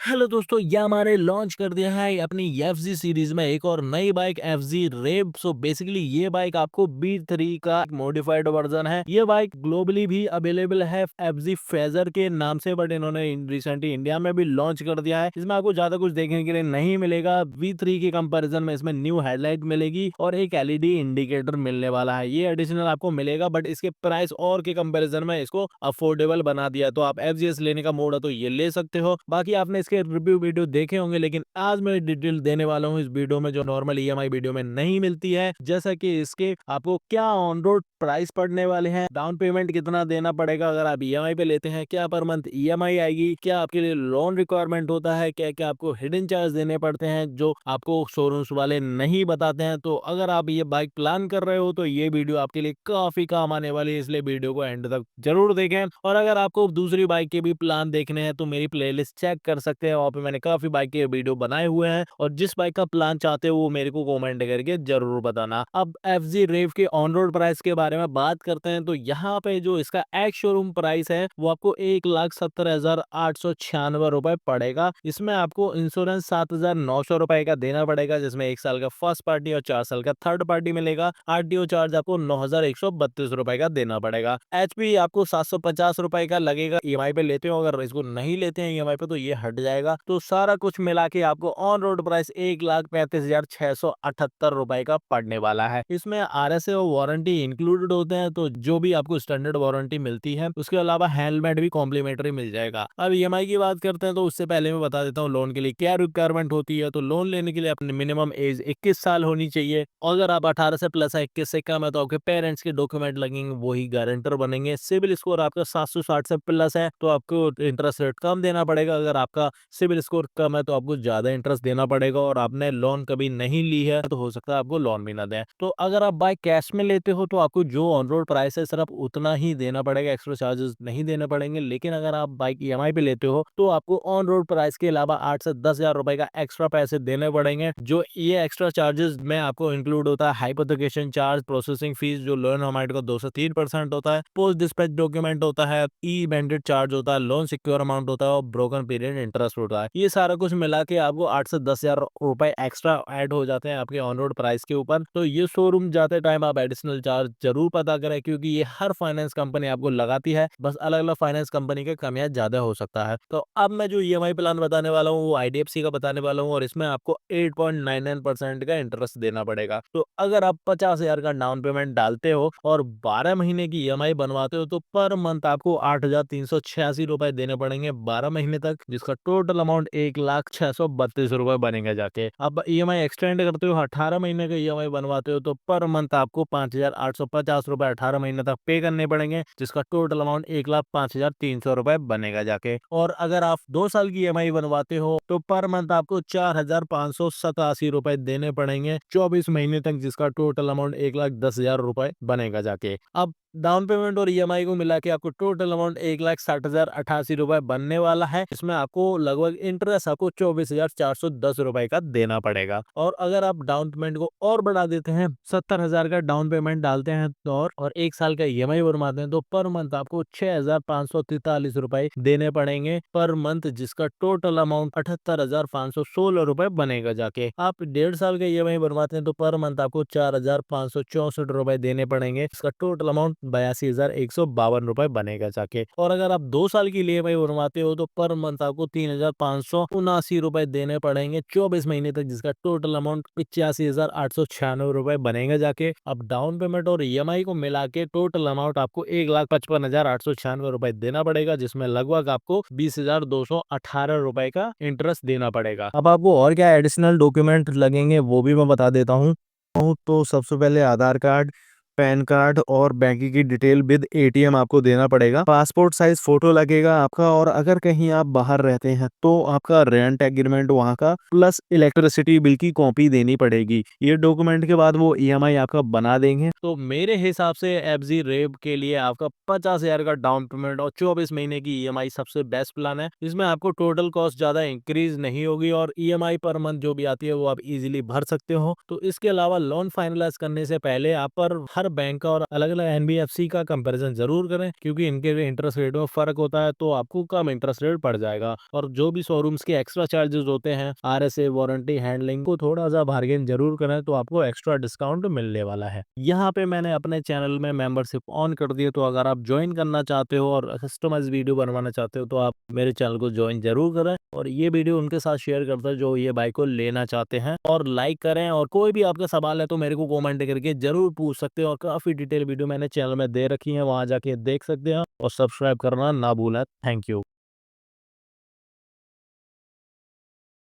Hello दोस्तों, Yamaha launch कर दिया है अपनी एफजी सीरीज में एक और नई बाइक एफजी रेव। सो बेसिकली ये बाइक आपको बी3 का मॉडिफाइड वर्जन है। ये बाइक ग्लोबली भी अवेलेबल है एफजी फेजर के नाम से, बट इन्होंने रिसेंटली इंडिया में भी लॉन्च कर दिया है। इसमें आपको ज्यादा कुछ देखने के लिए नहीं मिलेगा। V3 के कंपैरिजन में इसमें न्यू हेडलाइट मिलेगी और एक एलईडी इंडिकेटर मिलने वाला है। ये एडिशनल आपको मिलेगा, बट इसके प्राइस और के कंपैरिजन में इसको अफोर्डेबल बना दिया। तो आप एफजीएस लेने का मोड है तो ये ले सकते हो। बाकी आपने इसके रिव्यू वीडियो देखे होंगे, लेकिन आज मैं डिटेल देने वाला हूँ इस वीडियो में जो नॉर्मल ईएमआई वीडियो में नहीं मिलती है। जैसा कि इसके आपको क्या ऑन रोड प्राइस पड़ने वाले हैं, डाउन पेमेंट कितना देना पड़ेगा अगर आप ईएमआई पे लेते हैं, क्या पर मंथ ईएमआई आएगी, क्या आपके लिए लोन रिक्वायरमेंट होता है, क्या क्या आपको हिडन चार्ज देने पड़ते हैं जो आपको शोरूम्स वाले नहीं बताते हैं। तो अगर आप ये बाइक प्लान कर रहे हो तो ये वीडियो आपके लिए काफी काम आने वाली है, इसलिए वीडियो को एंड तक जरूर देखें। और अगर आपको दूसरी बाइक के भी प्लान देखने हैं तो मेरी प्लेलिस्ट चेक कर सकते हैं, वहाँ पे मैंने काफी बाइक के वीडियो बनाए हुए हैं। और जिस बाइक का प्लान चाहते हो वो मेरे को कमेंट करके जरूर बताना। अब एफजी रेव के ऑन रोड प्राइस के बारे में बात करते हैं तो यहाँ पे जो इसका एक्स शोरूम प्राइस है वो आपको 1,70,896 रुपए पड़ेगा। इसमें आपको इंश्योरेंस 7,900 रुपए का देना पड़ेगा, जिसमें 1 साल का फर्स्ट पार्टी और 4 साल का थर्ड पार्टी मिलेगा। आरटीओ चार्ज आपको 9,132 रुपए का देना पड़ेगा। एचपी आपको 750 रुपए का लगेगा ईएमआई पे लेते हो। अगर इसको नहीं लेते हैं ईएमआई पे तो ये हट जाएगा। तो सारा कुछ मिला के आपको ऑन रोड प्राइस 1,35,678 रुपए का पड़ने वाला है। इसमें आरएसए और वारंटी इंक्लूडेड होते हैं, तो जो भी आपको स्टैंडर्ड वारंटी मिलती है उसके अलावा हेलमेट भी कॉम्प्लीमेंट्री मिल जाएगा। अब ईएमआई की बात करते हैं तो उससे पहले मैं बता देता हूँ लोन के लिए क्या रिक्वायरमेंट होती है। तो लोन लेने के लिए अपनी मिनिमम एज 21 साल होनी चाहिए। अगर आप 18 से प्लस है, 21 से कम है, तो आपके पेरेंट्स के डॉक्यूमेंट लगेंगे, वही गारंटर बनेंगे। सिविल स्कोर आपका 760 से प्लस है तो आपको इंटरेस्ट रेट कम देना पड़ेगा। अगर आपका सिविल स्कोर कम है तो आपको ज्यादा इंटरेस्ट देना पड़ेगा। और आपने लोन कभी नहीं ली है तो हो सकता है आपको लोन भी ना दें। तो अगर आप बाइक कैश में लेते हो तो आपको जो ऑन रोड प्राइस है सिर्फ उतना ही देना पड़ेगा, एक्स्ट्रा चार्जेस नहीं देने पड़ेंगे। लेकिन अगर आप बाइक ईएमआई पे लेते हो तो आपको ऑन रोड प्राइस के अलावा 8 से 10 हजार रुपए का एक्स्ट्रा पैसे देने पड़ेंगे। जो ये एक्स्ट्रा चार्जेस में आपको इंक्लूड होता है हाइपोथिकेशन चार्ज, प्रोसेसिंग फीस जो लोन अमाउंट का 2 से 3% होता है, पोस्ट डिस्पैच डॉक्यूमेंट होता है, ई बैंडेड चार्ज होता है, लोन सिक्योर अमाउंट होता है और ब्रोकन पीरियड इंटरेस्ट होता है। ये सारा कुछ मिला के आपको 8 से 10 हजार रुपए एक्स्ट्रा ऐड हो जाते हैं आपके ऑन रोड प्राइस के ऊपर। तो ये शोरूम जाते टाइम आप एडिशनल चार्ज जरूर पता करें, क्योंकि ये हर फाइनेंस कंपनी आपको लगाती है, बस अलग अलग फाइनेंस कंपनी के कमियां ज्यादा हो सकता है। तो अब मैं जो ईएमआई प्लान बताने वाला हूँ वो आईडीएफसी का बताने वाला हूँ, और इसमें आपको 8.99% का इंटरेस्ट देना पड़ेगा। तो अगर आप 50 हजार का डाउन पेमेंट डालते हो और 12 महीने की ईएमआई बनवाते हो तो पर मंथ आपको 8,386 रुपए देने पड़ेंगे 12 महीने तक, जिसका टोटल अमाउंट 1,0632 रुपए बनेगा जाके। अब ईएमआई एक्सटेंड करते हो, 18 महीने का ईएमआई बनवाते हो तो पर मंथ आपको 5,850 रुपए 18 महीने तक पे करने पड़ेंगे, जिसका टोटल अमाउंट 1,05,300 रुपए बनेगा जाके। और अगर आप 2 साल की ईएमआई बनवाते हो तो पर मंथ आपको 4,587 रुपए देने पड़ेंगे 24 महीने तक, जिसका टोटल अमाउंट 1,10,000 रुपए बनेगा जाके। अब डाउन पेमेंट और ईएमआई को मिला के आपको टोटल अमाउंट 1,60,088 रुपए बनने वाला है। इसमें आपको लगभग इंटरेस्ट आपको 24,410 रुपए का देना पड़ेगा। और अगर आप डाउन पेमेंट को और बढ़ा देते हैं, 70 हजार का डाउन पेमेंट डालते हैं तो और 1 साल का ईएमआई बनवाते हैं तो पर मंथ आपको 6,543 रुपए देने पड़ेंगे पर मंथ, जिसका टोटल अमाउंट 78,516 रुपए बनेगा जाके। आप 1.5 साल का ईएमआई बनवाते हैं तो पर मंथ आपको 4,564 रुपए देने पड़ेंगे, इसका टोटल अमाउंट 82,152 रुपए बनेगा जाके। और अगर आप 2 साल की ईएमआई बनवाते हो तो पर मंथ आपको 3,579 रुपए देने पड़ेंगे 24 महीने तक, जिसका टोटल अमाउंट 85,896 रुपए बनेगा जाके। अब डाउन पेमेंट और ईएमआई को मिला के टोटल अमाउंट आपको 1,55,896 रुपए देना पड़ेगा, जिसमें लगभग आपको 20,218 रुपए का इंटरेस्ट देना पड़ेगा। अब आपको और क्या एडिशनल डॉक्यूमेंट लगेंगे वो भी मैं बता देता हूँ। तो सबसे पहले आधार कार्ड, पैन कार्ड और बैंक की डिटेल विद एटीएम आपको देना पड़ेगा। पासपोर्ट साइज फोटो लगेगा आपका, और अगर कहीं आप बाहर रहते हैं तो आपका रेंट एग्रीमेंट वहाँ का प्लस इलेक्ट्रिसिटी बिल की कॉपी देनी पड़ेगी। ये डॉक्यूमेंट के बाद वो ईएमआई आपका बना देंगे। तो मेरे हिसाब से एफजी रेव के लिए आपका 50 हजार का डाउन पेमेंट और 24 महीने की ईएमआई सबसे बेस्ट प्लान है। इसमें आपको टोटल कॉस्ट ज्यादा इंक्रीज नहीं होगी और ईएमआई पर मंथ जो भी आती है वो आप इजीली भर सकते हो। तो इसके अलावा लोन फाइनलाइज करने से पहले आप पर हर बैंक का और अलग-अलग एनबीएफसी का कंपैरिजन ज़रूर करें, क्योंकि इनके इंटरेस्ट रेट में फ़र्क होता है, तो आपको कम इंटरेस्ट रेट पड़ जाएगा। और जो भी शोरूम्स के एक्स्ट्रा चार्जेज़ होते हैं, आरएसए, वारंटी, हैंडलिंग को थोड़ा-सा बार्गेन ज़रूर करें, तो आपको एक्स्ट्रा डिस्काउंट मिलने वाला है। यहाँ पे मैंने अपने चैनल में मेंबरशिप ऑन कर दी है, तो अगर आप जॉइन करना चाहते हो और कस्टमाइज़ वीडियो बनवाना चाहते हो, तो आप मेरे चैनल को जॉइन ज़रूर करें और ये वीडियो उनके साथ शेयर कर दें जो ये बाइक को लेना चाहते हैं, और लाइक करें। और कोई भी आपका सवाल है तो मेरे को कमेंट करके ज़रूर पूछ सकते हो, और काफ़ी डिटेल वीडियो मैंने चैनल में दे रखी है, वहाँ जाके देख सकते हैं और सब्सक्राइब करना ना भूलें। Thank you.